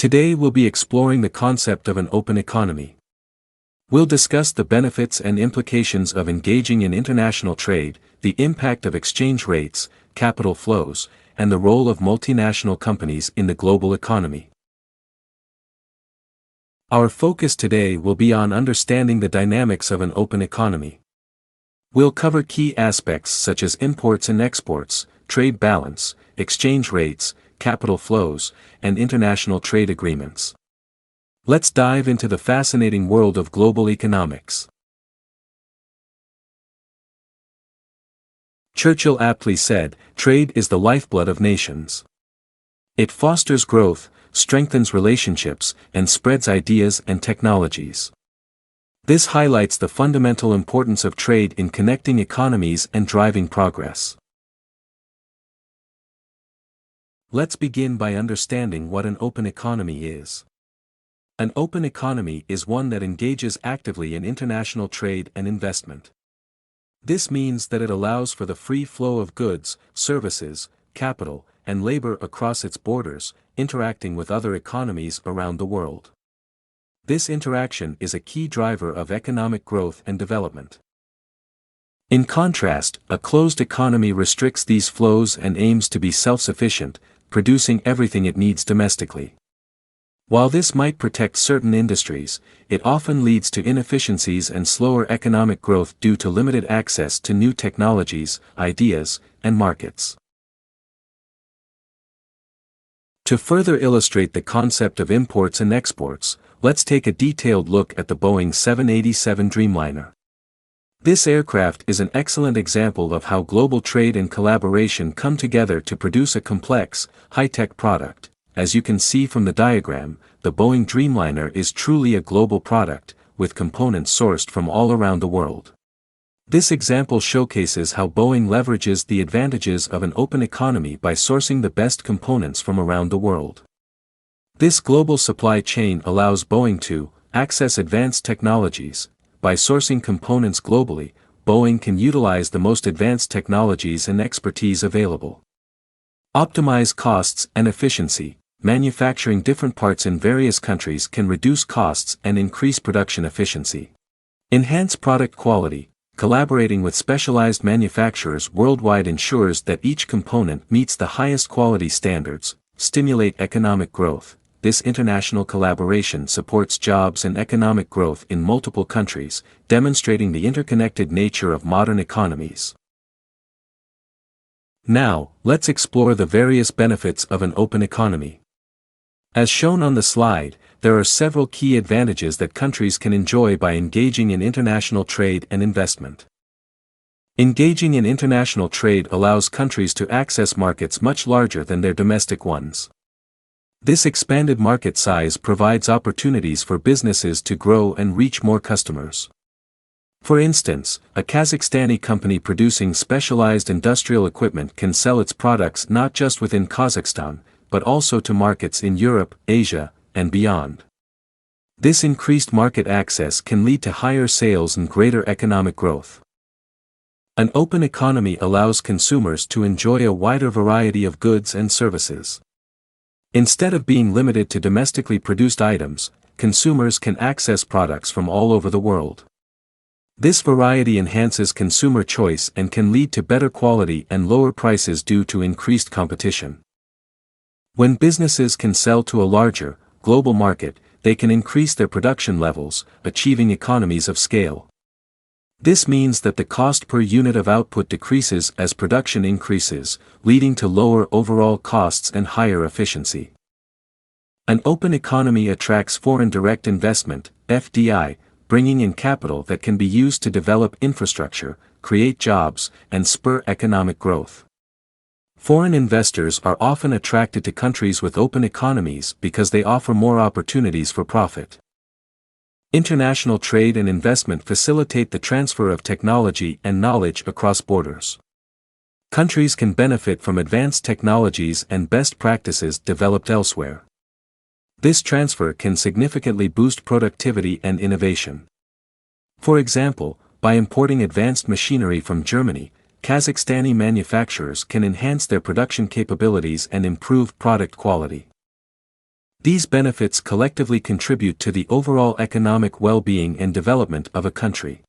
Today we'll be exploring the concept of an open economy. We'll discuss the benefits and implications of engaging in international trade, the impact of exchange rates, capital flows, and the role of multinational companies in the global economy. Our focus today will be on understanding the dynamics of an open economy. We'll cover key aspects such as imports and exports, trade balance, exchange rates, capital flows, and international trade agreements. Let's dive into the fascinating world of global economics. Churchill aptly said, "Trade is the lifeblood of nations." It fosters growth, strengthens relationships, and spreads ideas and technologies. This highlights the fundamental importance of trade in connecting economies and driving progress. Let's begin by understanding what an open economy is. An open economy is one that engages actively in international trade and investment. This means that it allows for the free flow of goods, services, capital, and labor across its borders, interacting with other economies around the world. This interaction is a key driver of economic growth and development. In contrast, a closed economy restricts these flows and aims to be self-sufficient, producing everything it needs domestically. While this might protect certain industries, it often leads to inefficiencies and slower economic growth due to limited access to new technologies, ideas, and markets. To further illustrate the concept of imports and exports, let's take a detailed look at the Boeing 787 Dreamliner. This aircraft is an excellent example of how global trade and collaboration come together to produce a complex, high-tech product. As you can see from the diagram, the Boeing Dreamliner is truly a global product, with components sourced from all around the world. This example showcases how Boeing leverages the advantages of an open economy by sourcing the best components from around the world. This global supply chain allows Boeing to access advanced technologies. By sourcing components globally, Boeing can utilize the most advanced technologies and expertise available. Optimize costs and efficiency. Manufacturing different parts in various countries can reduce costs and increase production efficiency. Enhance product quality. Collaborating with specialized manufacturers worldwide ensures that each component meets the highest quality standards. Stimulate economic growth. This international collaboration supports jobs and economic growth in multiple countries, demonstrating the interconnected nature of modern economies. Now, let's explore the various benefits of an open economy. As shown on the slide, there are several key advantages that countries can enjoy by engaging in international trade and investment. Engaging in international trade allows countries to access markets much larger than their domestic ones. This expanded market size provides opportunities for businesses to grow and reach more customers. For instance, a Kazakhstani company producing specialized industrial equipment can sell its products not just within Kazakhstan, but also to markets in Europe, Asia, and beyond. This increased market access can lead to higher sales and greater economic growth. An open economy allows consumers to enjoy a wider variety of goods and services. Instead of being limited to domestically produced items, consumers can access products from all over the world. This variety enhances consumer choice and can lead to better quality and lower prices due to increased competition. When businesses can sell to a larger, global market, they can increase their production levels, achieving economies of scale. This means that the cost per unit of output decreases as production increases, leading to lower overall costs and higher efficiency. An open economy attracts foreign direct investment, FDI, bringing in capital that can be used to develop infrastructure, create jobs, and spur economic growth. Foreign investors are often attracted to countries with open economies because they offer more opportunities for profit. International trade and investment facilitate the transfer of technology and knowledge across borders. Countries can benefit from advanced technologies and best practices developed elsewhere. This transfer can significantly boost productivity and innovation. For example, by importing advanced machinery from Germany, Kazakhstani manufacturers can enhance their production capabilities and improve product quality. These benefits collectively contribute to the overall economic well-being and development of a country.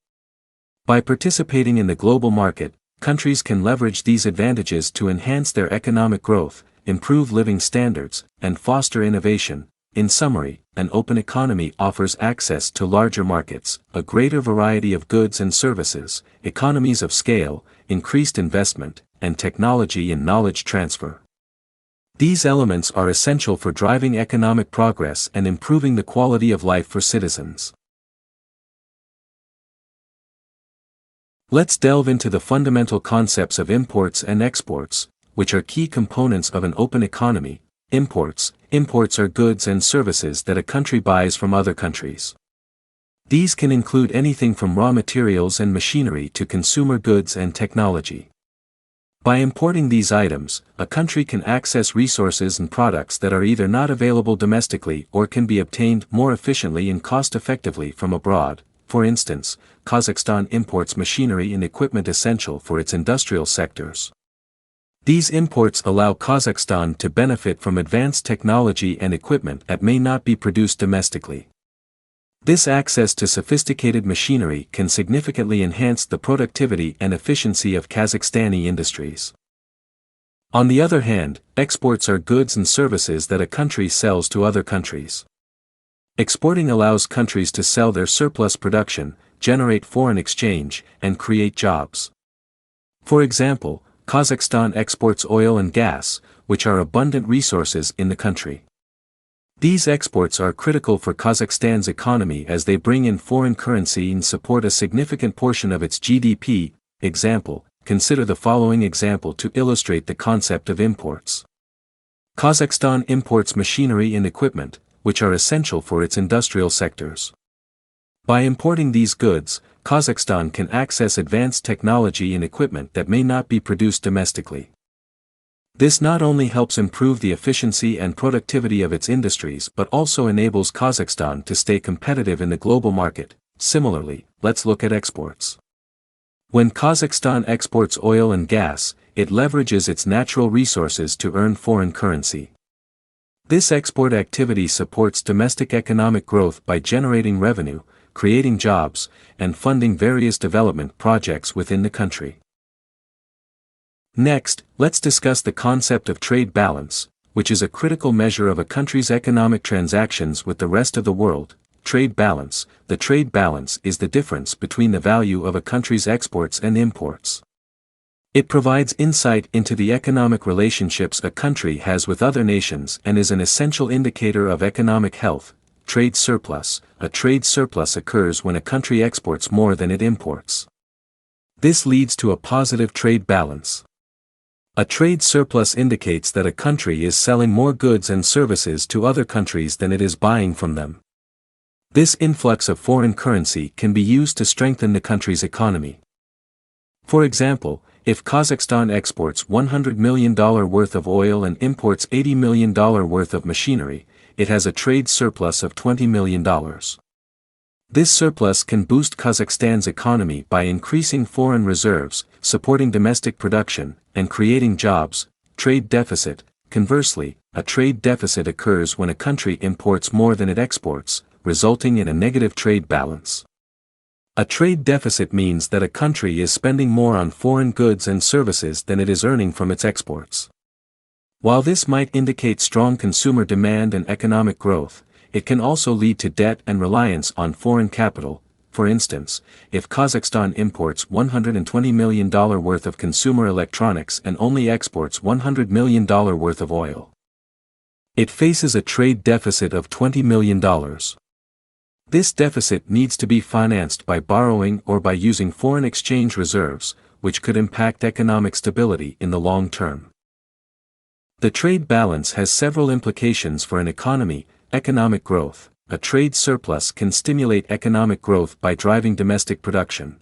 By participating in the global market, countries can leverage these advantages to enhance their economic growth, improve living standards, and foster innovation. In summary, an open economy offers access to larger markets, a greater variety of goods and services, economies of scale, increased investment, and technology and knowledge transfer. These elements are essential for driving economic progress and improving the quality of life for citizens. Let's delve into the fundamental concepts of imports and exports, which are key components of an open economy. Imports are goods and services that a country buys from other countries. These can include anything from raw materials and machinery to consumer goods and technology. By importing these items, a country can access resources and products that are either not available domestically or can be obtained more efficiently and cost-effectively from abroad. For instance, Kazakhstan imports machinery and equipment essential for its industrial sectors. These imports allow Kazakhstan to benefit from advanced technology and equipment that may not be produced domestically. This access to sophisticated machinery can significantly enhance the productivity and efficiency of Kazakhstani industries. On the other hand, exports are goods and services that a country sells to other countries. Exporting allows countries to sell their surplus production, generate foreign exchange, and create jobs. For example, Kazakhstan exports oil and gas, which are abundant resources in the country. These exports are critical for Kazakhstan's economy as they bring in foreign currency and support a significant portion of its GDP. Example: consider the following example to illustrate the concept of imports. Kazakhstan imports machinery and equipment, which are essential for its industrial sectors. By importing these goods, Kazakhstan can access advanced technology and equipment that may not be produced domestically. This not only helps improve the efficiency and productivity of its industries but also enables Kazakhstan to stay competitive in the global market. Similarly, let's look at exports. When Kazakhstan exports oil and gas, it leverages its natural resources to earn foreign currency. This export activity supports domestic economic growth by generating revenue, creating jobs, and funding various development projects within the country. Next, let's discuss the concept of trade balance, which is a critical measure of a country's economic transactions with the rest of the world. Trade balance: the trade balance is the difference between the value of a country's exports and imports. It provides insight into the economic relationships a country has with other nations and is an essential indicator of economic health. Trade surplus: a trade surplus occurs when a country exports more than it imports. This leads to a positive trade balance. A trade surplus indicates that a country is selling more goods and services to other countries than it is buying from them. This influx of foreign currency can be used to strengthen the country's economy. For example, if Kazakhstan exports $100 million worth of oil and imports $80 million worth of machinery, it has a trade surplus of $20 million. This surplus can boost Kazakhstan's economy by increasing foreign reserves, supporting domestic production, and creating jobs. Trade deficit: conversely, a trade deficit occurs when a country imports more than it exports, resulting in a negative trade balance. A trade deficit means that a country is spending more on foreign goods and services than it is earning from its exports. While this might indicate strong consumer demand and economic growth, it can also lead to debt and reliance on foreign capital. For instance, if Kazakhstan imports $120 million worth of consumer electronics and only exports $100 million worth of oil, it faces a trade deficit of $20 million. This deficit needs to be financed by borrowing or by using foreign exchange reserves, which could impact economic stability in the long term. The trade balance has several implications for an economy. Economic growth: a trade surplus can stimulate economic growth by driving domestic production.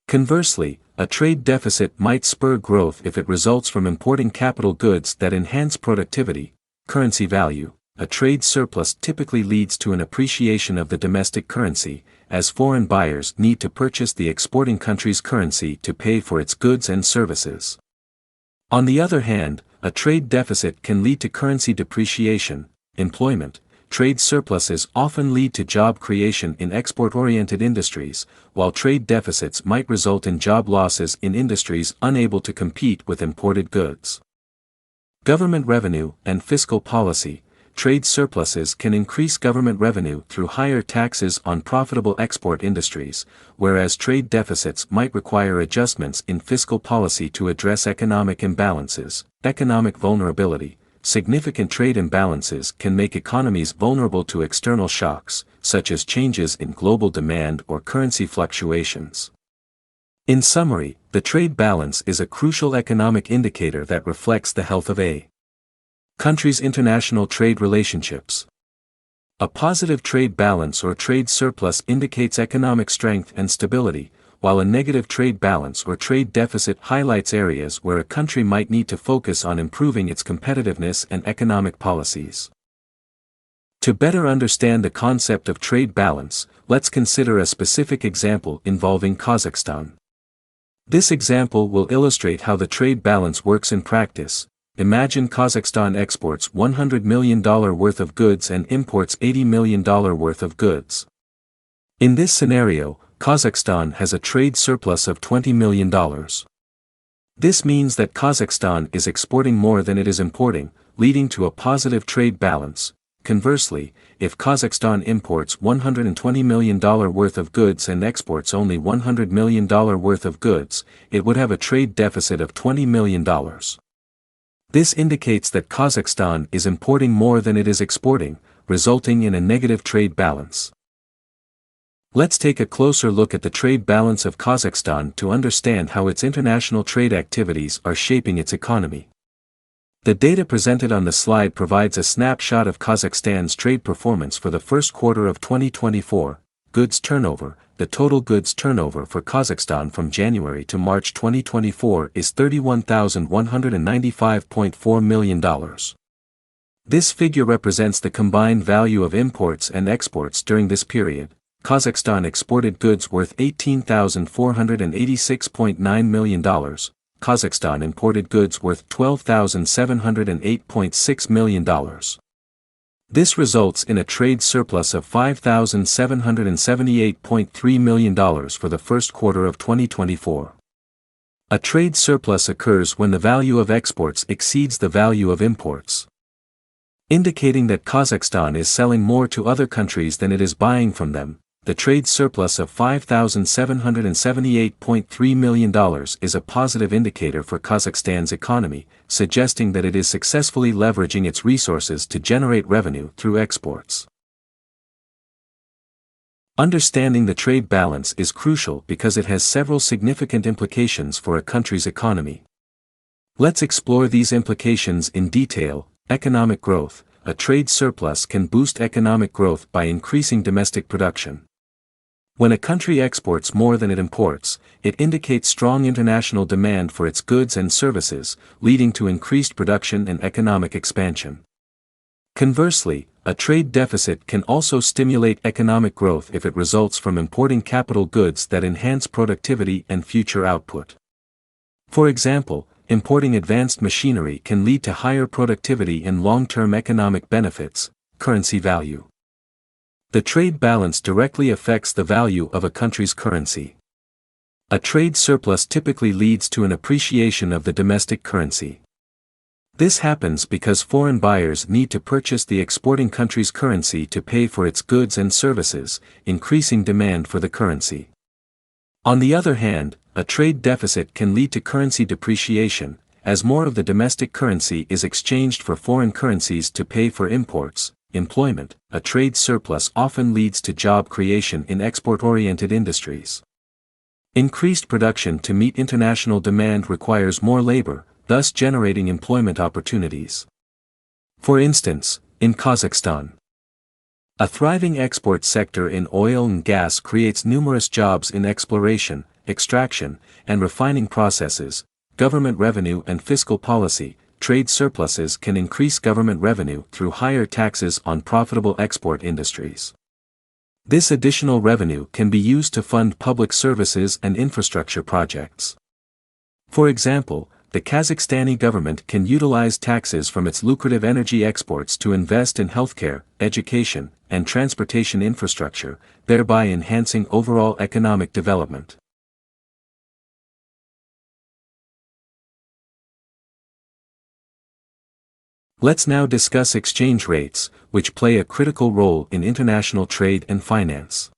Conversely, a trade deficit might spur growth if it results from importing capital goods that enhance productivity. Currency value: a trade surplus typically leads to an appreciation of the domestic currency, as foreign buyers need to purchase the exporting country's currency to pay for its goods and services. On the other hand, a trade deficit can lead to currency depreciation. employment. Trade surpluses often lead to job creation in export-oriented industries, while trade deficits might result in job losses in industries unable to compete with imported goods. Government revenue and fiscal policy. Trade surpluses can increase government revenue through higher taxes on profitable export industries, whereas trade deficits might require adjustments in fiscal policy to address economic imbalances. Economic vulnerability. Significant trade imbalances can make economies vulnerable to external shocks, such as changes in global demand or currency fluctuations. In summary, the trade balance is a crucial economic indicator that reflects the health of a country's international trade relationships. A positive trade balance or trade surplus indicates economic strength and stability, while a negative trade balance or trade deficit highlights areas where a country might need to focus on improving its competitiveness and economic policies. To better understand the concept of trade balance, let's consider a specific example involving Kazakhstan. This example will illustrate how the trade balance works in practice. Imagine Kazakhstan exports $100 million worth of goods and imports $80 million worth of goods. In this scenario, Kazakhstan has a trade surplus of $20 million. This means that Kazakhstan is exporting more than it is importing, leading to a positive trade balance. Conversely, if Kazakhstan imports $120 million worth of goods and exports only $100 million worth of goods, it would have a trade deficit of $20 million. This indicates that Kazakhstan is importing more than it is exporting, resulting in a negative trade balance. Let's take a closer look at the trade balance of Kazakhstan to understand how its international trade activities are shaping its economy. The data presented on the slide provides a snapshot of Kazakhstan's trade performance for the first quarter of 2024. Goods turnover. The total goods turnover for Kazakhstan from January to March 2024 is $31,195.4 million. This figure represents the combined value of imports and exports during this period. Kazakhstan exported goods worth $18,486.9 million. Kazakhstan imported goods worth $12,708.6 million. This results in a trade surplus of $5,778.3 million for the first quarter of 2024. A trade surplus occurs when the value of exports exceeds the value of imports, indicating that Kazakhstan is selling more to other countries than it is buying from them. The trade surplus of $5,778.3 million is a positive indicator for Kazakhstan's economy, suggesting that it is successfully leveraging its resources to generate revenue through exports. Understanding the trade balance is crucial because it has several significant implications for a country's economy. Let's explore these implications in detail. Economic growth. A trade surplus can boost economic growth by increasing domestic production. When a country exports more than it imports, it indicates strong international demand for its goods and services, leading to increased production and economic expansion. Conversely, a trade deficit can also stimulate economic growth if it results from importing capital goods that enhance productivity and future output. For example, importing advanced machinery can lead to higher productivity and long-term economic benefits. Currency value. The trade balance directly affects the value of a country's currency. A trade surplus typically leads to an appreciation of the domestic currency. This happens because foreign buyers need to purchase the exporting country's currency to pay for its goods and services, increasing demand for the currency. On the other hand, a trade deficit can lead to currency depreciation, as more of the domestic currency is exchanged for foreign currencies to pay for imports. Employment. A trade surplus often leads to job creation in export-oriented industries. Increased production to meet international demand requires more labor, thus generating employment opportunities. For instance, in Kazakhstan, a thriving export sector in oil and gas creates numerous jobs in exploration, extraction, and refining processes. Government revenue and fiscal policy. Trade surpluses can increase government revenue through higher taxes on profitable export industries. This additional revenue can be used to fund public services and infrastructure projects. For example, the Kazakhstani government can utilize taxes from its lucrative energy exports to invest in healthcare, education, and transportation infrastructure, thereby enhancing overall economic development. Let's now discuss exchange rates, which play a critical role in international trade and finance.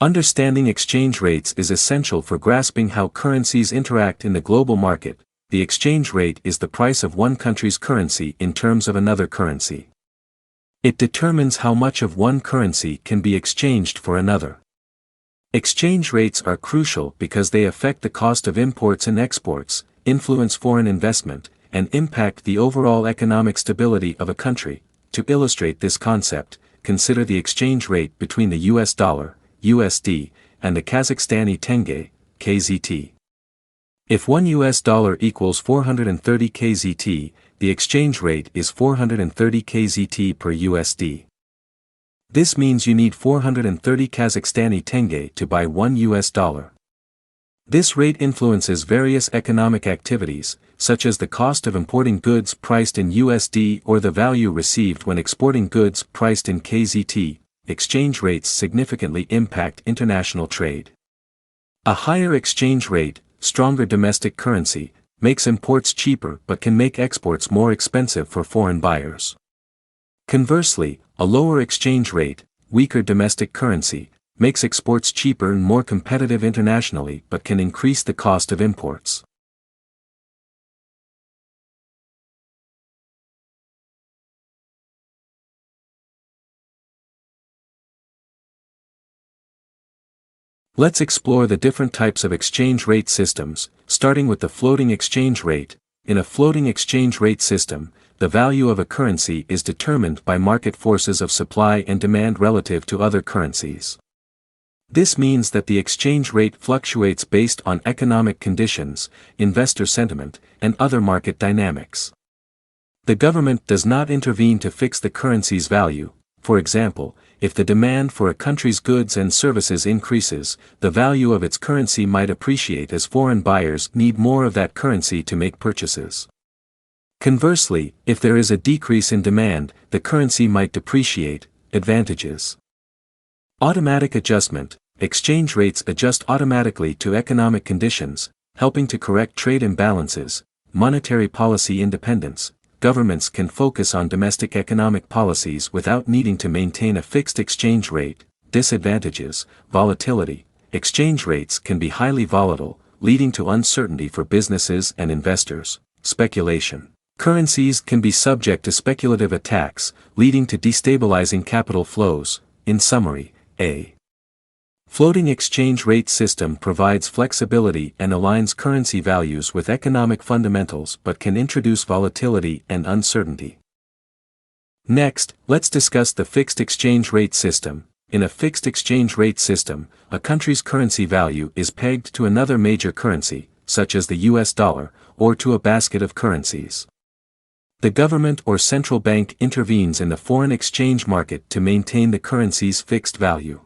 Understanding exchange rates is essential for grasping how currencies interact in the global market. The exchange rate is the price of one country's currency in terms of another currency. It determines how much of one currency can be exchanged for another. Exchange rates are crucial because they affect the cost of imports and exports, influence foreign investment, and impact the overall economic stability of a country. To illustrate this concept, consider the exchange rate between the US dollar, USD, and the Kazakhstani tenge, KZT. If $1 equals 430 KZT, the exchange rate is 430 KZT per USD. This means you need 430 Kazakhstani tenge to buy $1. This rate influences various economic activities, such as the cost of importing goods priced in USD or the value received when exporting goods priced in KZT. Exchange rates significantly impact international trade. A higher exchange rate, stronger domestic currency, makes imports cheaper but can make exports more expensive for foreign buyers. Conversely, a lower exchange rate, weaker domestic currency, makes exports cheaper and more competitive internationally but can increase the cost of imports. Let's explore the different types of exchange rate systems, starting with the floating exchange rate. In a floating exchange rate system, the value of a currency is determined by market forces of supply and demand relative to other currencies. This means that the exchange rate fluctuates based on economic conditions, investor sentiment, and other market dynamics. The government does not intervene to fix the currency's value. For example, if the demand for a country's goods and services increases, the value of its currency might appreciate as foreign buyers need more of that currency to make purchases. Conversely, if there is a decrease in demand, the currency might depreciate. Advantages. Automatic adjustment. Exchange rates adjust automatically to economic conditions, helping to correct trade imbalances. Monetary policy independence. Governments can focus on domestic economic policies without needing to maintain a fixed exchange rate. Disadvantages. Volatility. Exchange rates can be highly volatile, leading to uncertainty for businesses and investors. Speculation. Currencies can be subject to speculative attacks, leading to destabilizing capital flows. In summary, a floating exchange rate system provides flexibility and aligns currency values with economic fundamentals but can introduce volatility and uncertainty. Next, let's discuss the fixed exchange rate system. In a fixed exchange rate system, a country's currency value is pegged to another major currency, such as the US dollar, or to a basket of currencies. The government or central bank intervenes in the foreign exchange market to maintain the currency's fixed value.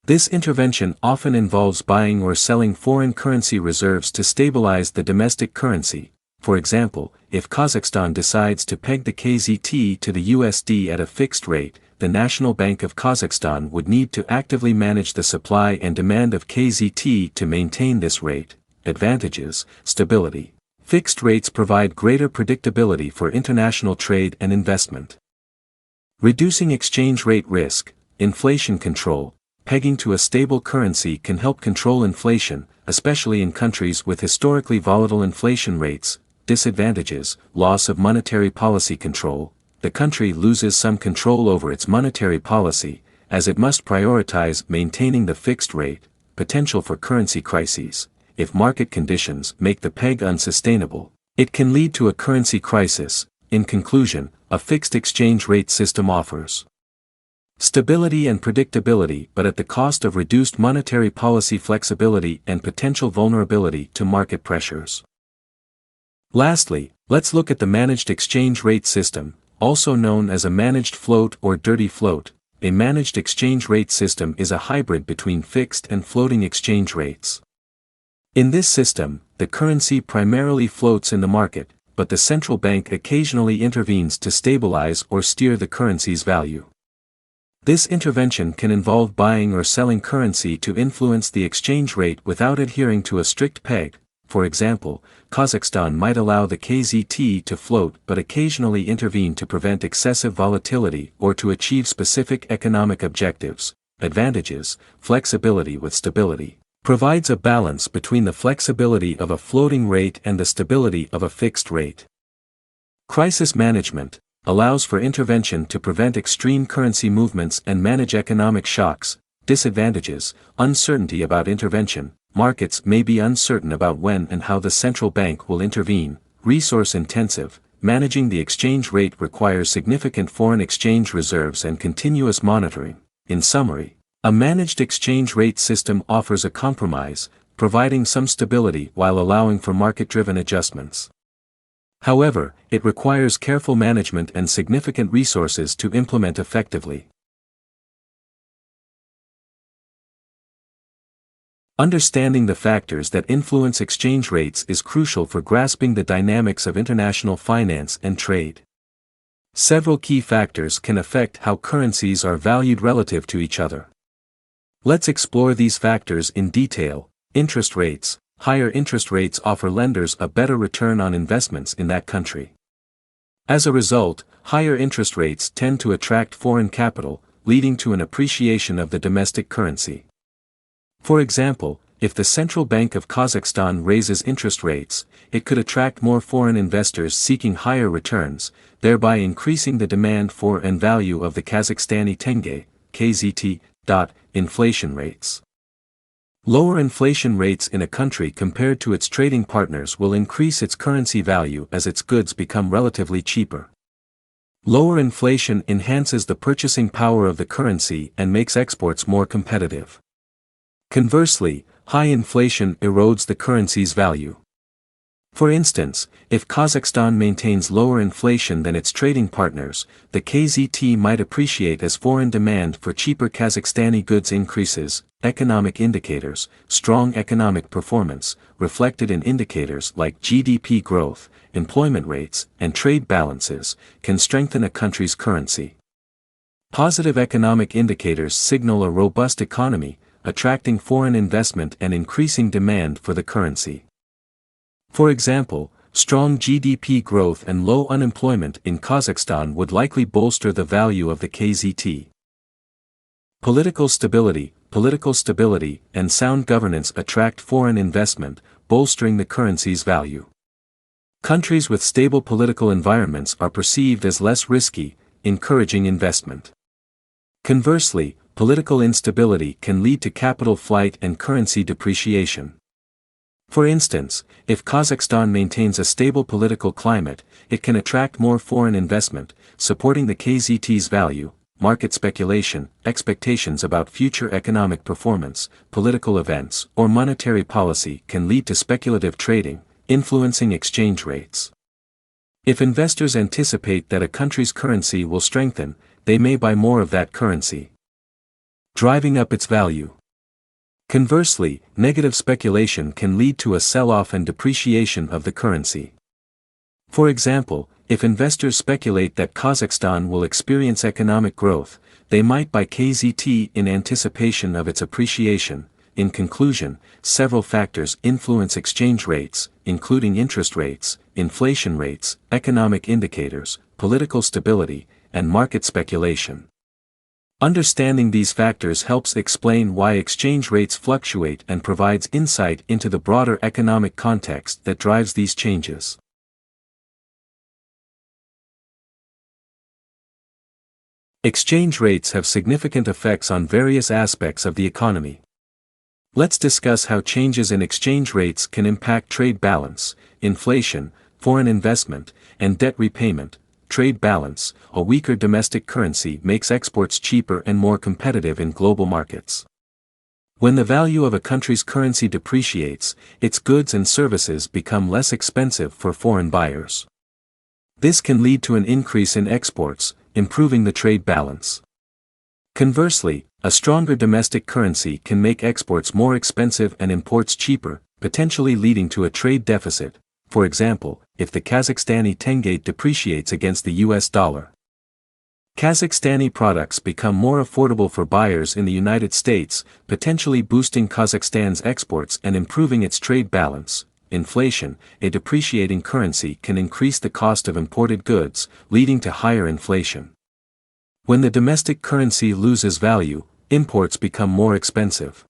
This intervention often involves buying or selling foreign currency reserves to stabilize the domestic currency. For example, if Kazakhstan decides to peg the KZT to the USD at a fixed rate, the National Bank of Kazakhstan would need to actively manage the supply and demand of KZT to maintain this rate. Advantages. Stability. Fixed rates provide greater predictability for international trade and investment. Reducing exchange rate risk. Inflation control. Pegging to a stable currency can help control inflation, especially in countries with historically volatile inflation rates. Disadvantages. Loss of monetary policy control. The country loses some control over its monetary policy, as it must prioritize maintaining the fixed rate. Potential for currency crises. If market conditions make the peg unsustainable, it can lead to a currency crisis. In conclusion, a fixed exchange rate system offers stability and predictability but at the cost of reduced monetary policy flexibility and potential vulnerability to market pressures. Lastly, let's look at the managed exchange rate system, also known as a managed float or dirty float. A managed exchange rate system is a hybrid between fixed and floating exchange rates. In this system, the currency primarily floats in the market, but the central bank occasionally intervenes to stabilize or steer the currency's value. This intervention can involve buying or selling currency to influence the exchange rate without adhering to a strict peg. For example, Kazakhstan might allow the KZT to float but occasionally intervene to prevent excessive volatility or to achieve specific economic objectives. Advantages: flexibility with stability. Provides a balance between the flexibility of a floating rate and the stability of a fixed rate. Crisis management. Allows for intervention to prevent extreme currency movements and manage economic shocks. Disadvantages: uncertainty about intervention. Markets may be uncertain about when and how the central bank will intervene. Resource intensive. Managing the exchange rate requires significant foreign exchange reserves and continuous monitoring. In summary, a managed exchange rate system offers a compromise, providing some stability while allowing for market-driven adjustments. However, it requires careful management and significant resources to implement effectively. Understanding the factors that influence exchange rates is crucial for grasping the dynamics of international finance and trade. Several key factors can affect how currencies are valued relative to each other. Let's explore these factors in detail. Interest rates. Higher interest rates offer lenders a better return on investments in that country. As a result, higher interest rates tend to attract foreign capital, leading to an appreciation of the domestic currency. For example, if the Central Bank of Kazakhstan raises interest rates, it could attract more foreign investors seeking higher returns, thereby increasing the demand for and value of the Kazakhstani tenge, KZT. Inflation rates. Lower inflation rates in a country compared to its trading partners will increase its currency value as its goods become relatively cheaper. Lower inflation enhances the purchasing power of the currency and makes exports more competitive. Conversely, high inflation erodes the currency's value. For instance, if Kazakhstan maintains lower inflation than its trading partners, the KZT might appreciate as foreign demand for cheaper Kazakhstani goods increases. Economic indicators. Strong economic performance, reflected in indicators like GDP growth, employment rates, and trade balances, can strengthen a country's currency. Positive economic indicators signal a robust economy, attracting foreign investment and increasing demand for the currency. For example, strong GDP growth and low unemployment in Kazakhstan would likely bolster the value of the KZT. Political stability. Political stability and sound governance attract foreign investment, bolstering the currency's value. Countries with stable political environments are perceived as less risky, encouraging investment. Conversely, political instability can lead to capital flight and currency depreciation. For instance, if Kazakhstan maintains a stable political climate, it can attract more foreign investment, supporting the KZT's value. Market speculation, expectations about future economic performance, political events, or monetary policy can lead to speculative trading, influencing exchange rates. If investors anticipate that a country's currency will strengthen, they may buy more of that currency, driving up its value. Conversely, negative speculation can lead to a sell-off and depreciation of the currency. For example, if investors speculate that Kazakhstan will experience economic growth, they might buy KZT in anticipation of its appreciation. In conclusion, several factors influence exchange rates, including interest rates, inflation rates, economic indicators, political stability, and market speculation. Understanding these factors helps explain why exchange rates fluctuate and provides insight into the broader economic context that drives these changes. Exchange rates have significant effects on various aspects of the economy. Let's discuss how changes in exchange rates can impact trade balance, inflation, foreign investment, and debt repayment. Trade balance. A weaker domestic currency makes exports cheaper and more competitive in global markets. When the value of a country's currency depreciates, its goods and services become less expensive for foreign buyers. This can lead to an increase in exports, improving the trade balance. Conversely, a stronger domestic currency can make exports more expensive and imports cheaper, potentially leading to a trade deficit, for example, if the Kazakhstani tenge depreciates against the US dollar. Kazakhstani products become more affordable for buyers in the United States, potentially boosting Kazakhstan's exports and improving its trade balance. Inflation: a depreciating currency can increase the cost of imported goods, leading to higher inflation. When the domestic currency loses value, imports become more expensive.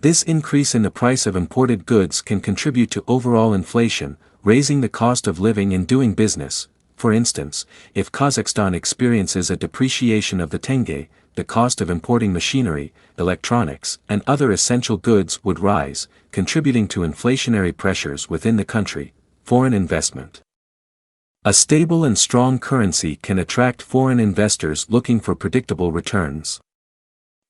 This increase in the price of imported goods can contribute to overall inflation, raising the cost of living and doing business. For instance, if Kazakhstan experiences a depreciation of the tenge, the cost of importing machinery, electronics, and other essential goods would rise, contributing to inflationary pressures within the country. Foreign investment. A stable and strong currency can attract foreign investors looking for predictable returns.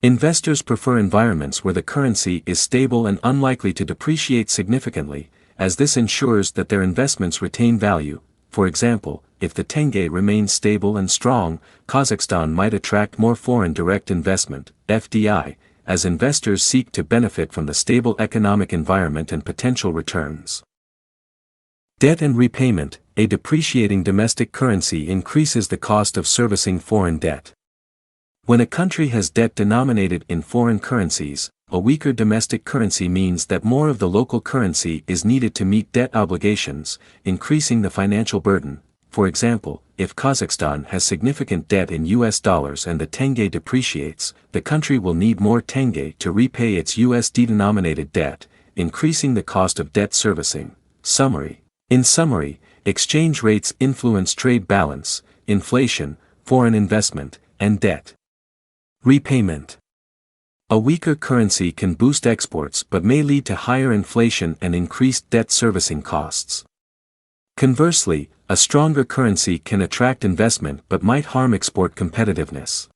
Investors prefer environments where the currency is stable and unlikely to depreciate significantly, as this ensures that their investments retain value. For example, if the tenge remains stable and strong, Kazakhstan might attract more foreign direct investment, FDI, as investors seek to benefit from the stable economic environment and potential returns. Debt and repayment: a depreciating domestic currency increases the cost of servicing foreign debt. When a country has debt denominated in foreign currencies, a weaker domestic currency means that more of the local currency is needed to meet debt obligations, increasing the financial burden. For example, if Kazakhstan has significant debt in US dollars and the tenge depreciates, the country will need more tenge to repay its USD-denominated debt, increasing the cost of debt servicing. Summary. In summary, exchange rates influence trade balance, inflation, foreign investment, and debt repayment. A weaker currency can boost exports but may lead to higher inflation and increased debt servicing costs. Conversely, a stronger currency can attract investment but might harm export competitiveness.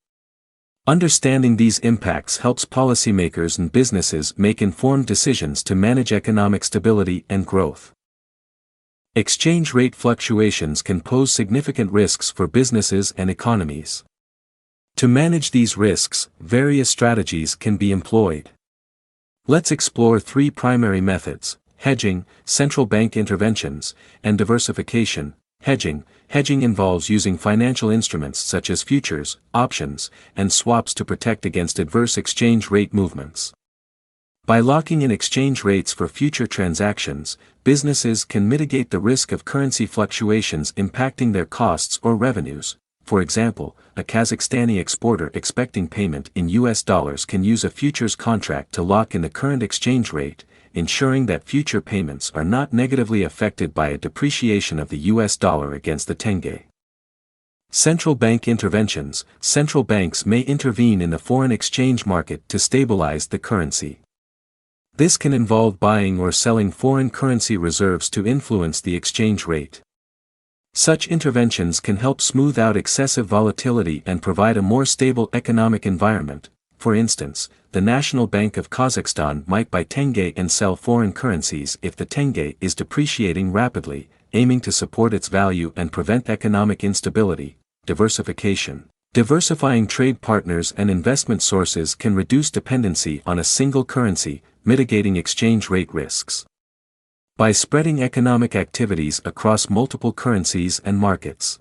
Understanding these impacts helps policymakers and businesses make informed decisions to manage economic stability and growth. Exchange rate fluctuations can pose significant risks for businesses and economies. To manage these risks, various strategies can be employed. Let's explore three primary methods: hedging, central bank interventions, and diversification. Hedging. Hedging involves using financial instruments such as futures, options, and swaps to protect against adverse exchange rate movements. By locking in exchange rates for future transactions, businesses can mitigate the risk of currency fluctuations impacting their costs or revenues. For example, a Kazakhstani exporter expecting payment in US dollars can use a futures contract to lock in the current exchange rate, ensuring that future payments are not negatively affected by a depreciation of the US dollar against the tenge. Central bank interventions. Central banks may intervene in the foreign exchange market to stabilize the currency. This can involve buying or selling foreign currency reserves to influence the exchange rate. Such interventions can help smooth out excessive volatility and provide a more stable economic environment. For instance, the National Bank of Kazakhstan might buy tenge and sell foreign currencies if the tenge is depreciating rapidly, aiming to support its value and prevent economic instability. Diversification. Diversifying trade partners and investment sources can reduce dependency on a single currency, mitigating exchange rate risks. By spreading economic activities across multiple currencies and markets,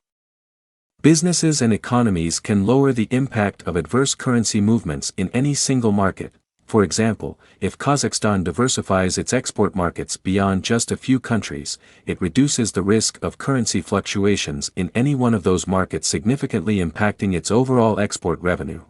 businesses and economies can lower the impact of adverse currency movements in any single market. For example, if Kazakhstan diversifies its export markets beyond just a few countries, it reduces the risk of currency fluctuations in any one of those markets, significantly impacting its overall export revenue.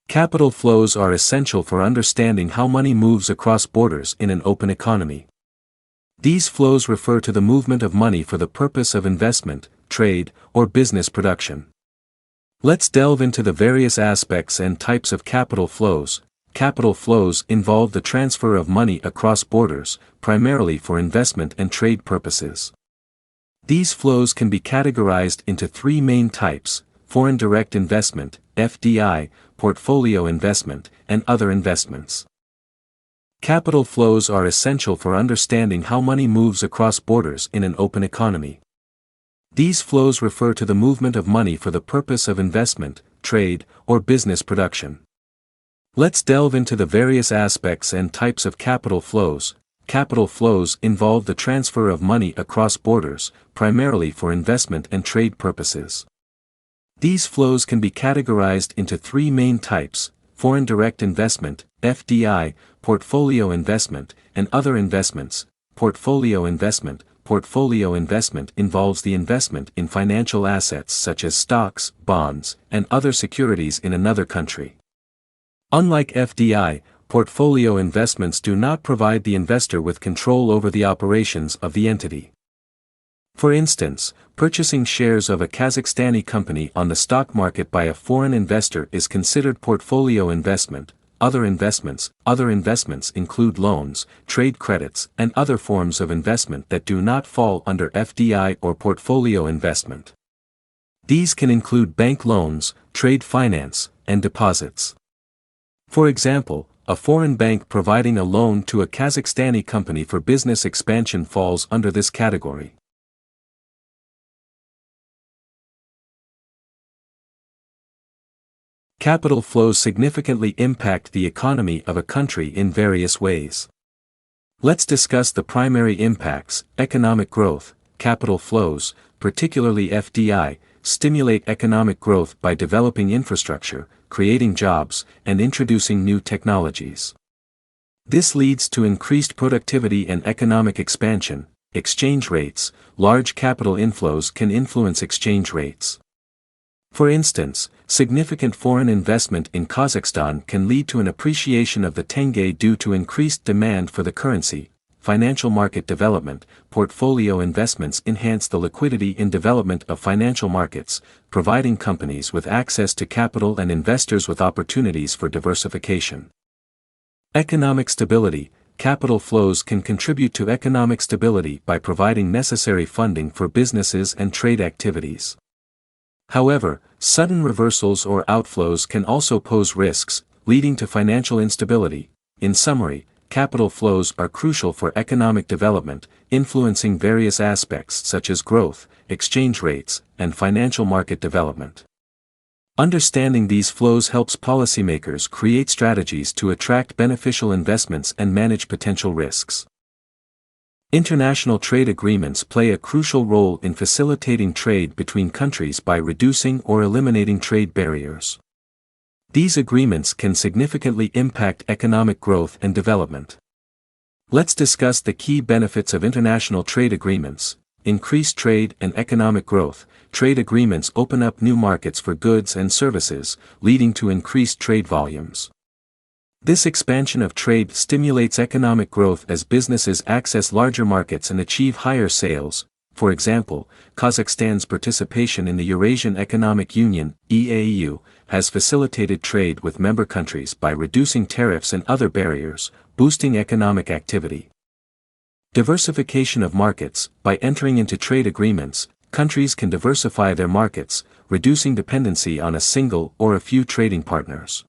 Capital flows are essential for understanding how money moves across borders in an open economy. These flows refer to the movement of money for the purpose of investment, trade, or business production. Let's delve into the various aspects and types of capital flows. Capital flows involve the transfer of money across borders, primarily for investment and trade purposes. These flows can be categorized into three main types: foreign direct investment, FDI, portfolio investment, and other investments. Capital flows are essential for understanding how money moves across borders in an open economy. These flows refer to the movement of money for the purpose of investment, trade, or business production. Let's delve into the various aspects and types of capital flows. Capital flows involve the transfer of money across borders, primarily for investment and trade purposes. These flows can be categorized into three main types: foreign direct investment, FDI, portfolio investment, and other investments. Portfolio investment involves the investment in financial assets such as stocks, bonds, and other securities in another country. Unlike FDI, portfolio investments do not provide the investor with control over the operations of the entity. For instance, purchasing shares of a Kazakhstani company on the stock market by a foreign investor is considered portfolio investment. Other investments include loans, trade credits, and other forms of investment that do not fall under FDI or portfolio investment. These can include bank loans, trade finance, and deposits. For example, a foreign bank providing a loan to a Kazakhstani company for business expansion falls under this category. Capital flows significantly impact the economy of a country in various ways. Let's discuss the primary impacts. Economic growth. Capital flows, particularly FDI, stimulate economic growth by developing infrastructure, creating jobs, and introducing new technologies. This leads to increased productivity and economic expansion. Exchange rates. Large capital inflows can influence exchange rates. For instance, significant foreign investment in Kazakhstan can lead to an appreciation of the tenge due to increased demand for the currency. Financial market development. Portfolio investments enhance the liquidity in development of financial markets, providing companies with access to capital and investors with opportunities for diversification. Economic stability. Capital flows can contribute to economic stability by providing necessary funding for businesses and trade activities. However, sudden reversals or outflows can also pose risks, leading to financial instability. In summary, capital flows are crucial for economic development, influencing various aspects such as growth, exchange rates, and financial market development. Understanding these flows helps policymakers create strategies to attract beneficial investments and manage potential risks. International trade agreements play a crucial role in facilitating trade between countries by reducing or eliminating trade barriers. These agreements can significantly impact economic growth and development. Let's discuss the key benefits of international trade agreements. Increased trade and economic growth. Trade agreements open up new markets for goods and services, leading to increased trade volumes. This expansion of trade stimulates economic growth as businesses access larger markets and achieve higher sales. For example, Kazakhstan's participation in the Eurasian Economic Union (EAU) has facilitated trade with member countries by reducing tariffs and other barriers, boosting economic activity. Diversification of markets. By entering into trade agreements, countries can diversify their markets, reducing dependency on a single or a few trading partners.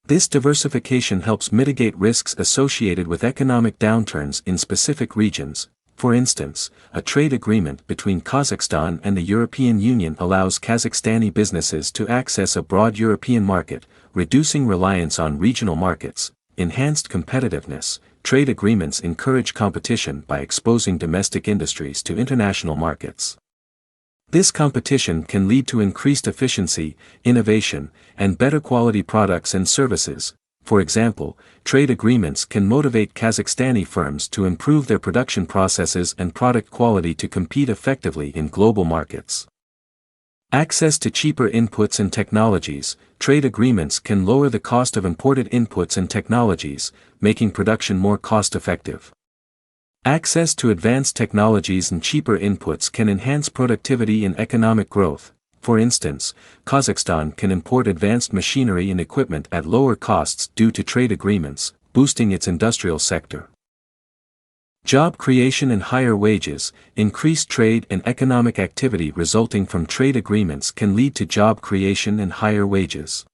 This diversification helps mitigate risks associated with economic downturns in specific regions. For instance, a trade agreement between Kazakhstan and the European Union allows Kazakhstani businesses to access a broad European market, reducing reliance on regional markets. Enhanced competitiveness. Trade agreements encourage competition by exposing domestic industries to international markets. This competition can lead to increased efficiency, innovation, and better quality products and services. For example, trade agreements can motivate Kazakhstani firms to improve their production processes and product quality to compete effectively in global markets. Access to cheaper inputs and technologies. Trade agreements can lower the cost of imported inputs and technologies, making production more cost-effective. Access to advanced technologies and cheaper inputs can enhance productivity and economic growth. For instance, Kazakhstan can import advanced machinery and equipment at lower costs due to trade agreements, boosting its industrial sector. Job creation and higher wages. Increased trade and economic activity resulting from trade agreements can lead to job creation and higher wages.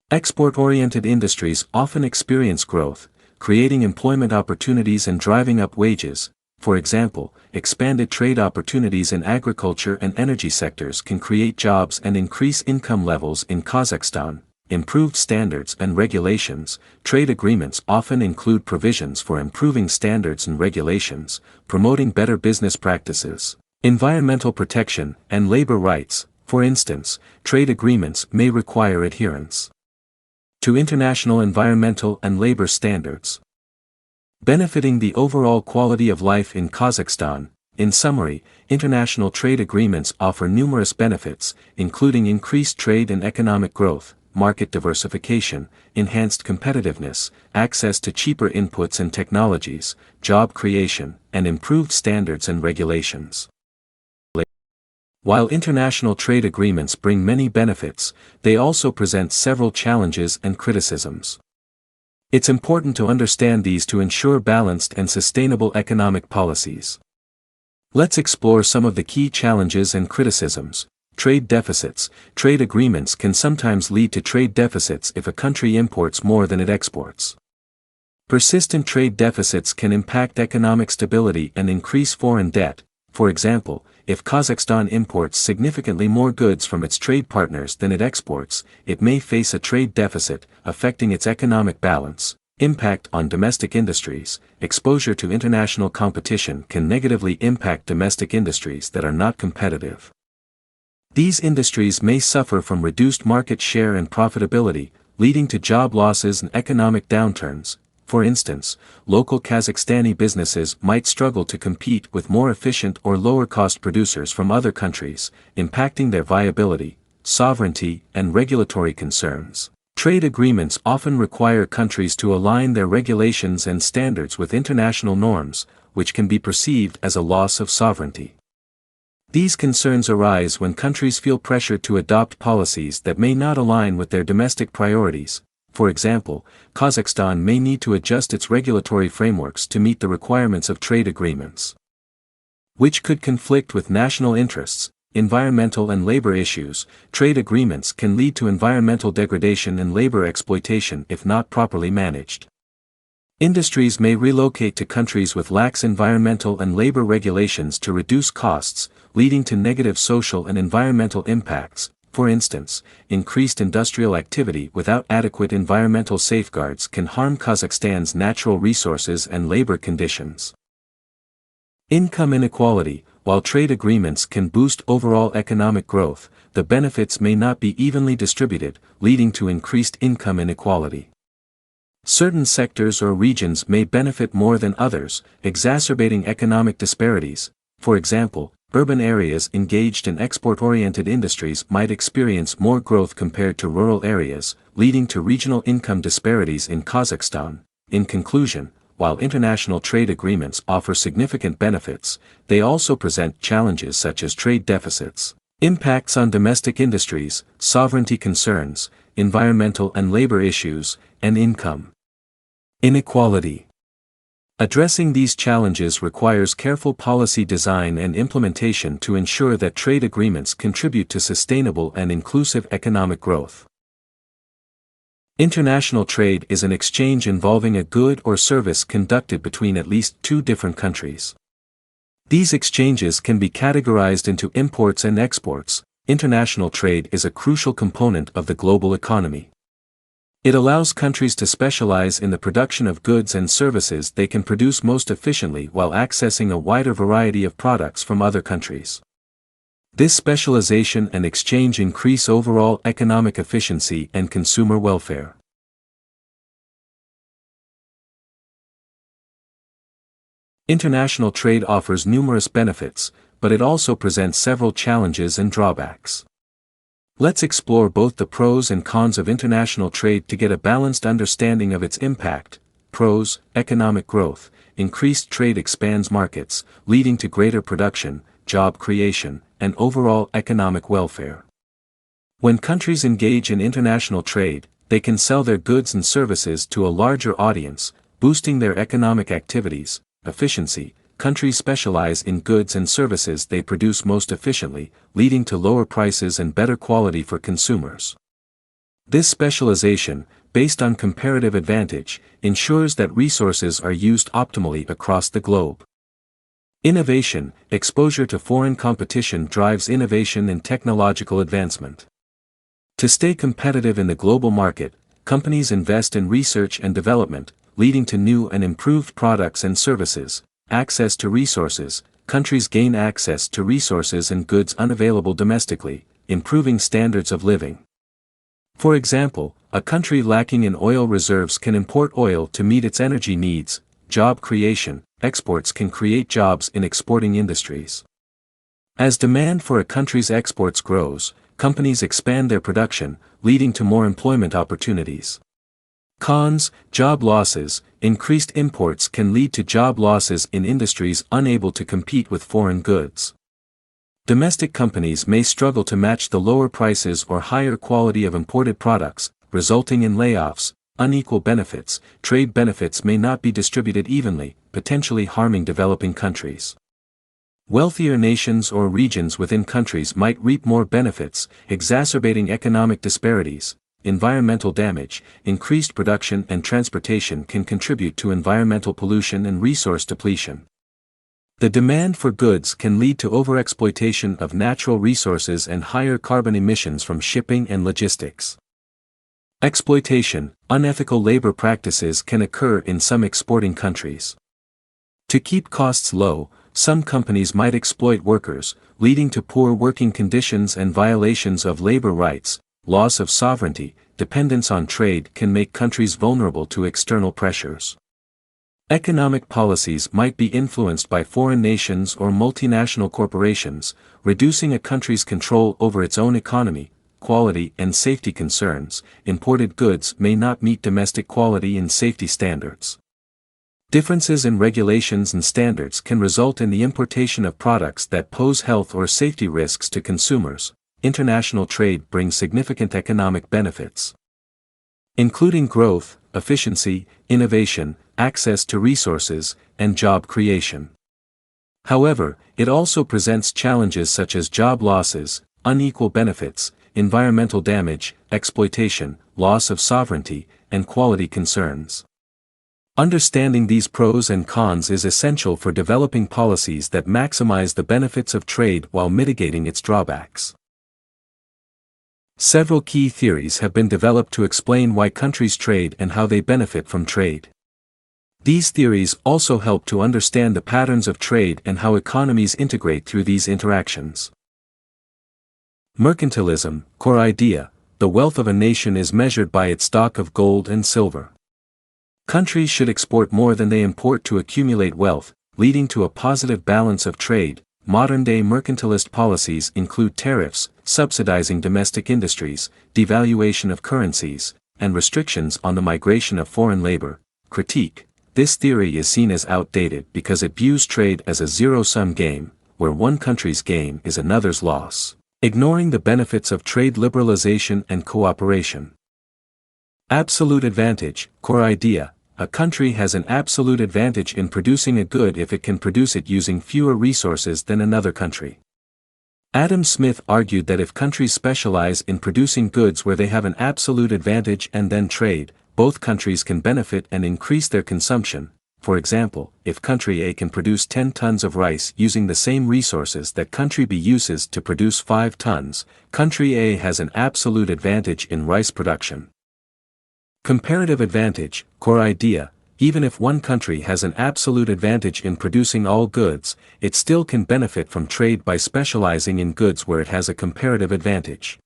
Export-oriented industries often experience growth, creating employment opportunities and driving up wages. For example, expanded trade opportunities in agriculture and energy sectors can create jobs and increase income levels in Kazakhstan. Improved standards and regulations. Trade agreements often include provisions for improving standards and regulations, promoting better business practices, environmental protection, and labor rights. For instance, trade agreements may require adherence to international environmental and labor standards, benefiting the overall quality of life in Kazakhstan. In summary, international trade agreements offer numerous benefits, including increased trade and economic growth, market diversification, enhanced competitiveness, access to cheaper inputs and technologies, job creation, and improved standards and regulations. While international trade agreements bring many benefits, they also present several challenges and criticisms. It's important to understand these to ensure balanced and sustainable economic policies. Let's explore some of the key challenges and criticisms. Trade deficits. Trade agreements can sometimes lead to trade deficits if a country imports more than it exports. Persistent trade deficits can impact economic stability and increase foreign debt. For example, if Kazakhstan imports significantly more goods from its trade partners than it exports, it may face a trade deficit, affecting its economic balance. Impact on domestic industries. Exposure to international competition can negatively impact domestic industries that are not competitive. These industries may suffer from reduced market share and profitability, leading to job losses and economic downturns. For instance, local Kazakhstani businesses might struggle to compete with more efficient or lower-cost producers from other countries, impacting their viability, sovereignty, and regulatory concerns. Trade agreements often require countries to align their regulations and standards with international norms, which can be perceived as a loss of sovereignty. These concerns arise when countries feel pressure to adopt policies that may not align with their domestic priorities. For example, Kazakhstan may need to adjust its regulatory frameworks to meet the requirements of trade agreements, which could conflict with national interests. Environmental and labor issues. Trade agreements can lead to environmental degradation and labor exploitation if not properly managed. Industries may relocate to countries with lax environmental and labor regulations to reduce costs, leading to negative social and environmental impacts. For instance, increased industrial activity without adequate environmental safeguards can harm Kazakhstan's natural resources and labor conditions. Income inequality. While trade agreements can boost overall economic growth, the benefits may not be evenly distributed, leading to increased income inequality. Certain sectors or regions may benefit more than others, exacerbating economic disparities. For example, urban areas engaged in export-oriented industries might experience more growth compared to rural areas, leading to regional income disparities in Kazakhstan. In conclusion, while international trade agreements offer significant benefits, they also present challenges such as trade deficits, impacts on domestic industries, sovereignty concerns, environmental and labor issues, and income inequality. Addressing these challenges requires careful policy design and implementation to ensure that trade agreements contribute to sustainable and inclusive economic growth. International trade is an exchange involving a good or service conducted between at least two different countries. These exchanges can be categorized into imports and exports. International trade is a crucial component of the global economy. It allows countries to specialize in the production of goods and services they can produce most efficiently while accessing a wider variety of products from other countries. This specialization and exchange increase overall economic efficiency and consumer welfare. International trade offers numerous benefits, but it also presents several challenges and drawbacks. Let's explore both the pros and cons of international trade to get a balanced understanding of its impact. Pros: economic growth. Increased trade expands markets, leading to greater production, job creation, and overall economic welfare. When countries engage in international trade, they can sell their goods and services to a larger audience, boosting their economic activities. Efficiency. Countries specialize in goods and services they produce most efficiently, leading to lower prices and better quality for consumers. This specialization, based on comparative advantage, ensures that resources are used optimally across the globe. Innovation, exposure to foreign competition drives innovation and technological advancement. To stay competitive in the global market, companies invest in research and development, leading to new and improved products and services. Access to resources, countries gain access to resources and goods unavailable domestically, improving standards of living. For example, a country lacking in oil reserves can import oil to meet its energy needs. Job creation, exports can create jobs in exporting industries. As demand for a country's exports grows, companies expand their production, leading to more employment opportunities. Cons, job losses, increased imports can lead to job losses in industries unable to compete with foreign goods. Domestic companies may struggle to match the lower prices or higher quality of imported products, resulting in layoffs. Unequal benefits, trade benefits may not be distributed evenly, potentially harming developing countries. Wealthier nations or regions within countries might reap more benefits, exacerbating economic disparities. Environmental damage, increased production and transportation can contribute to environmental pollution and resource depletion. The demand for goods can lead to overexploitation of natural resources and higher carbon emissions from shipping and logistics. Exploitation, unethical labor practices can occur in some exporting countries. To keep costs low, some companies might exploit workers, leading to poor working conditions and violations of labor rights. Loss of sovereignty, dependence on trade can make countries vulnerable to external pressures. Economic policies might be influenced by foreign nations or multinational corporations, reducing a country's control over its own economy. Quality and safety concerns, imported goods may not meet domestic quality and safety standards. Differences in regulations and standards can result in the importation of products that pose health or safety risks to consumers. International trade brings significant economic benefits, including growth, efficiency, innovation, access to resources, and job creation. However, it also presents challenges such as job losses, unequal benefits, environmental damage, exploitation, loss of sovereignty, and quality concerns. Understanding these pros and cons is essential for developing policies that maximize the benefits of trade while mitigating its drawbacks. Several key theories have been developed to explain why countries trade and how they benefit from trade. These theories also help to understand the patterns of trade and how economies integrate through these interactions. Mercantilism, core idea: the wealth of a nation is measured by its stock of gold and silver. Countries should export more than they import to accumulate wealth, leading to a positive balance of trade. Modern-day mercantilist policies include tariffs, subsidizing domestic industries, devaluation of currencies, and restrictions on the migration of foreign labor. Critique: this theory is seen as outdated because it views trade as a zero-sum game, where one country's gain is another's loss, ignoring the benefits of trade liberalization and cooperation. Absolute advantage, core idea: a country has an absolute advantage in producing a good if it can produce it using fewer resources than another country. Adam Smith argued that if countries specialize in producing goods where they have an absolute advantage and then trade, both countries can benefit and increase their consumption. For example, if country A can produce 10 tons of rice using the same resources that country B uses to produce 5 tons, country A has an absolute advantage in rice production. Comparative advantage, core idea: even if one country has an absolute advantage in producing all goods, it still can benefit from trade by specializing in goods where it has a comparative advantage.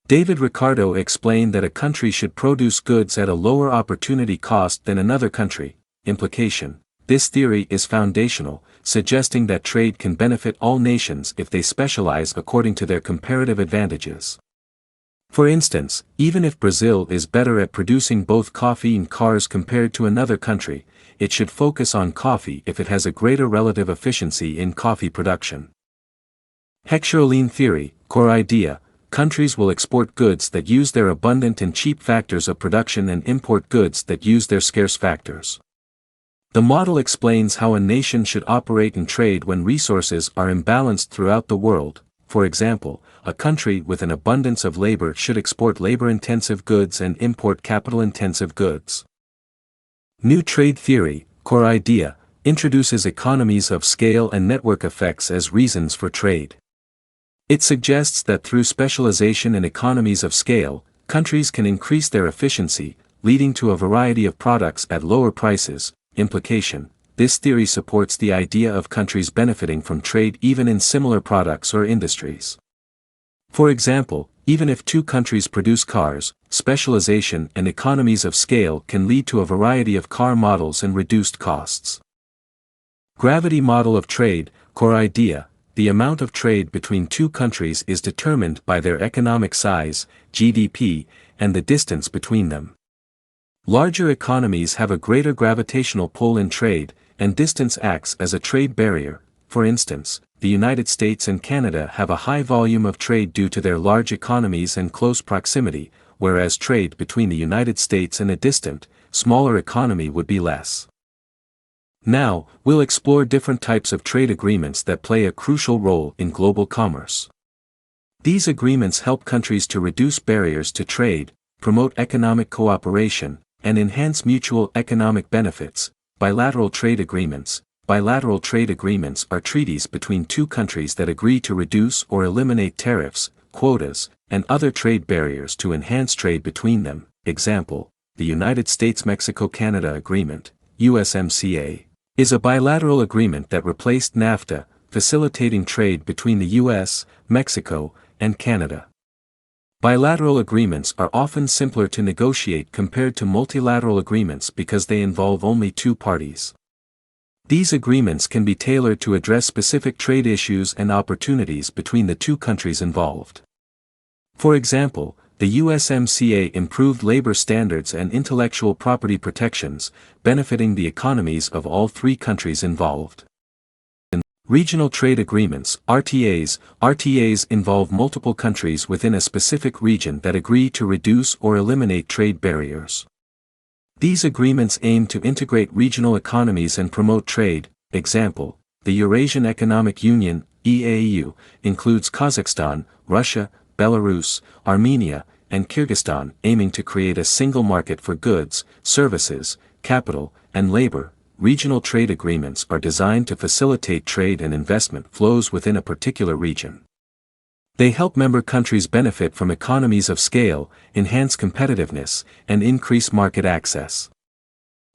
David Ricardo explained that a country should produce goods at a lower opportunity cost than another country. Implication: this theory is foundational, suggesting that trade can benefit all nations if they specialize according to their comparative advantages. For instance, even if Brazil is better at producing both coffee and cars compared to another country, it should focus on coffee if it has a greater relative efficiency in coffee production. Hexaroline theory, core idea: countries will export goods that use their abundant and cheap factors of production and import goods that use their scarce factors. The model explains how a nation should operate and trade when resources are imbalanced throughout the world. For example, a country with an abundance of labor should export labor-intensive goods and import capital-intensive goods. New trade theory, core idea: introduces economies of scale and network effects as reasons for trade. It suggests that through specialization and economies of scale, countries can increase their efficiency, leading to a variety of products at lower prices. Implication: this theory supports the idea of countries benefiting from trade even in similar products or industries. For example, even if two countries produce cars, specialization and economies of scale can lead to a variety of car models and reduced costs. Gravity model of trade, core idea: the amount of trade between two countries is determined by their economic size, GDP, and the distance between them. Larger economies have a greater gravitational pull in trade, and distance acts as a trade barrier. For instance, the United States and Canada have a high volume of trade due to their large economies and close proximity, whereas trade between the United States and a distant, smaller economy would be less. Now, we'll explore different types of trade agreements that play a crucial role in global commerce. These agreements help countries to reduce barriers to trade, promote economic cooperation, and enhance mutual economic benefits. Bilateral trade agreements. Bilateral trade agreements are treaties between two countries that agree to reduce or eliminate tariffs, quotas, and other trade barriers to enhance trade between them. Example: the United States-Mexico-Canada Agreement, USMCA, is a bilateral agreement that replaced NAFTA, facilitating trade between the US, Mexico, and Canada. Bilateral agreements are often simpler to negotiate compared to multilateral agreements because they involve only two parties. These agreements can be tailored to address specific trade issues and opportunities between the two countries involved. For example, the USMCA improved labor standards and intellectual property protections, benefiting the economies of all three countries involved. Regional trade agreements, RTAs. RTAs involve multiple countries within a specific region that agree to reduce or eliminate trade barriers. These agreements aim to integrate regional economies and promote trade. Example: the Eurasian Economic Union, EAU, includes Kazakhstan, Russia, Belarus, Armenia, and Kyrgyzstan, aiming to create a single market for goods, services, capital, and labor. Regional trade agreements are designed to facilitate trade and investment flows within a particular region. They help member countries benefit from economies of scale, enhance competitiveness, and increase market access.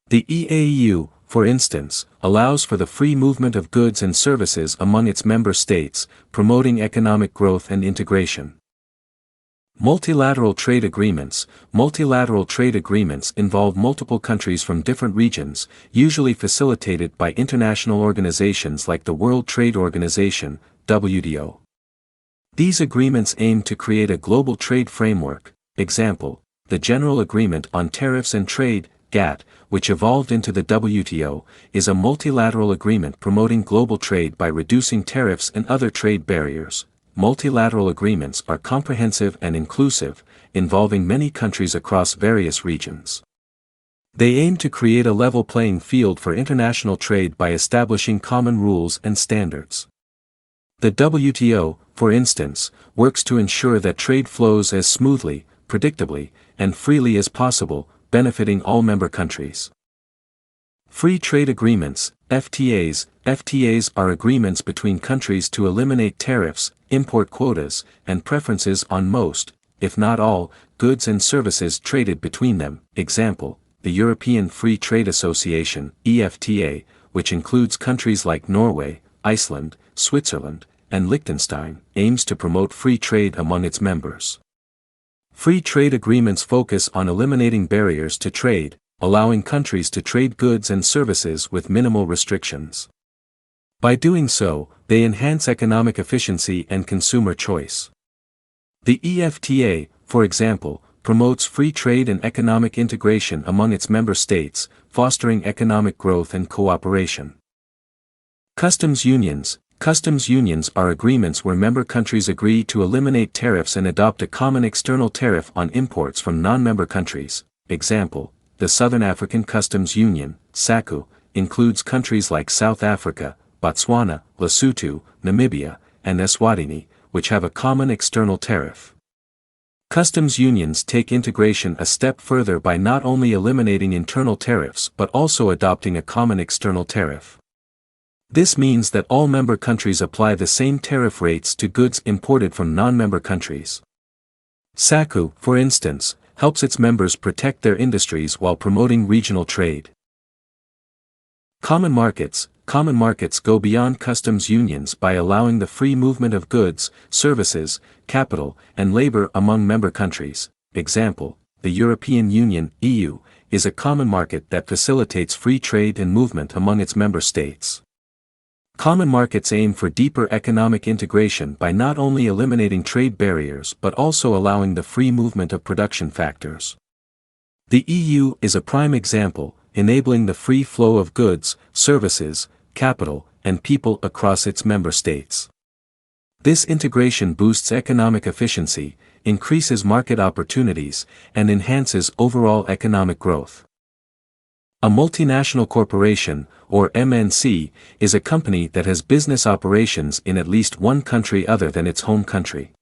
The EAU, for instance, allows for the free movement of goods and services among its member states, promoting economic growth and integration. Multilateral trade agreements. Multilateral trade agreements involve multiple countries from different regions, usually facilitated by international organizations like the World Trade Organization, WTO. These agreements aim to create a global trade framework. Example: the General Agreement on Tariffs and Trade, GATT, which evolved into the WTO, is a multilateral agreement promoting global trade by reducing tariffs and other trade barriers. Multilateral agreements are comprehensive and inclusive, involving many countries across various regions. They aim to create a level playing field for international trade by establishing common rules and standards. The WTO, for instance, works to ensure that trade flows as smoothly, predictably, and freely as possible, benefiting all member countries. Free trade agreements, FTAs. FTAs are agreements between countries to eliminate tariffs, import quotas, and preferences on most, if not all, goods and services traded between them. Example: the European Free Trade Association, EFTA, which includes countries like Norway, Iceland, Switzerland, and Liechtenstein, aims to promote free trade among its members. Free trade agreements focus on eliminating barriers to trade, allowing countries to trade goods and services with minimal restrictions. By doing so, they enhance economic efficiency and consumer choice. The EFTA, for example, promotes free trade and economic integration among its member states, fostering economic growth and cooperation. Customs unions. Customs unions are agreements where member countries agree to eliminate tariffs and adopt a common external tariff on imports from non-member countries. Example: the Southern African Customs Union, SACU, includes countries like South Africa, Botswana, Lesotho, Namibia, and Eswatini, which have a common external tariff. Customs unions take integration a step further by not only eliminating internal tariffs but also adopting a common external tariff. This means that all member countries apply the same tariff rates to goods imported from non-member countries. SACU, for instance, helps its members protect their industries while promoting regional trade. Common markets go beyond customs unions by allowing the free movement of goods, services, capital, and labor among member countries. Example, the European Union (EU) is a common market that facilitates free trade and movement among its member states. Common markets aim for deeper economic integration by not only eliminating trade barriers but also allowing the free movement of production factors. The EU is a prime example, enabling the free flow of goods, services, capital, and people across its member states. This integration boosts economic efficiency, increases market opportunities, and enhances overall economic growth. A multinational corporation, or MNC, is a company that has business operations in at least one country other than its home country.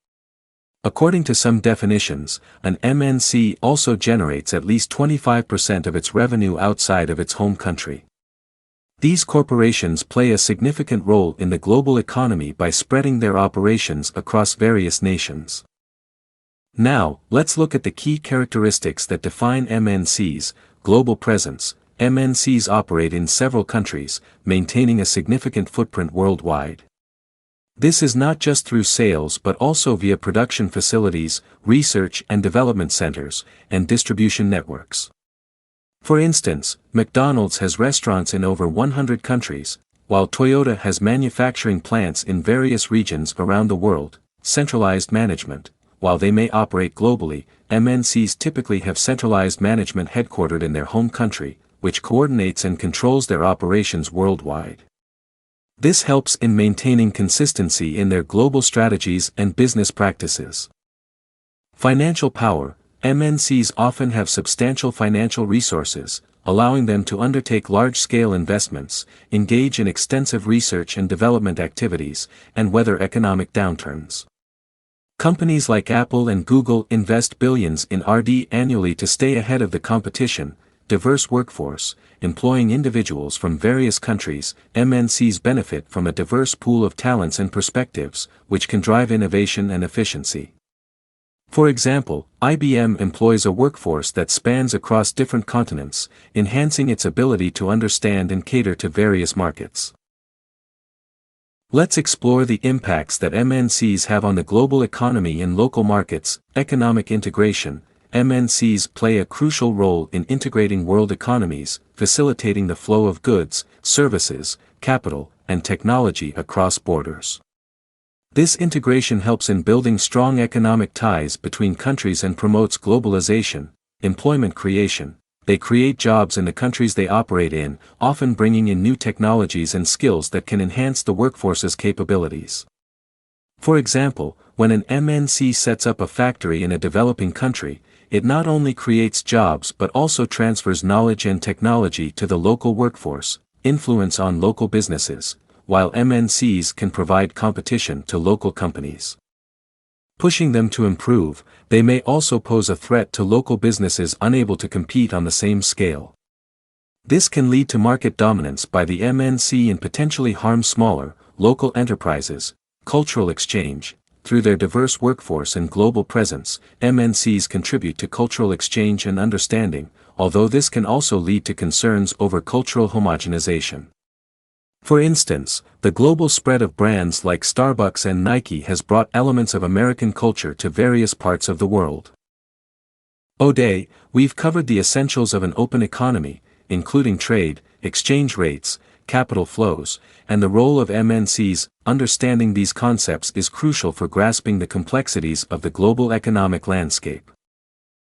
According to some definitions, an MNC also generates at least 25% of its revenue outside of its home country. These corporations play a significant role in the global economy by spreading their operations across various nations. Now, let's look at the key characteristics that define MNCs. Global presence. MNCs operate in several countries, maintaining a significant footprint worldwide. This is not just through sales but also via production facilities, research and development centers, and distribution networks. For instance, McDonald's has restaurants in over 100 countries, while Toyota has manufacturing plants in various regions around the world. Centralized management. While they may operate globally, MNCs typically have centralized management headquartered in their home country, which coordinates and controls their operations worldwide. This helps in maintaining consistency in their global strategies and business practices. Financial power. MNCs often have substantial financial resources, allowing them to undertake large-scale investments, engage in extensive research and development activities, and weather economic downturns. Companies like Apple and Google invest billions in R&D annually to stay ahead of the competition. Diverse workforce. Employing individuals from various countries, MNCs benefit from a diverse pool of talents and perspectives, which can drive innovation and efficiency. For example, IBM employs a workforce that spans across different continents, enhancing its ability to understand and cater to various markets. Let's explore the impacts that MNCs have on the global economy and local markets. Economic integration. MNCs play a crucial role in integrating world economies, facilitating the flow of goods, services, capital, and technology across borders. This integration helps in building strong economic ties between countries and promotes globalization. Employment creation. They create jobs in the countries they operate in, often bringing in new technologies and skills that can enhance the workforce's capabilities. For example, when an MNC sets up a factory in a developing country, it not only creates jobs but also transfers knowledge and technology to the local workforce, influence on local businesses, while MNCs can provide competition to local companies. Pushing them to improve, they may also pose a threat to local businesses unable to compete on the same scale. This can lead to market dominance by the MNC and potentially harm smaller, local enterprises. Cultural exchange. Through their diverse workforce and global presence, MNCs contribute to cultural exchange and understanding, although this can also lead to concerns over cultural homogenization. For instance, the global spread of brands like Starbucks and Nike has brought elements of American culture to various parts of the world. Today, we've covered the essentials of an open economy, including trade, exchange rates, capital flows, and the role of MNCs. Understanding these concepts is crucial for grasping the complexities of the global economic landscape.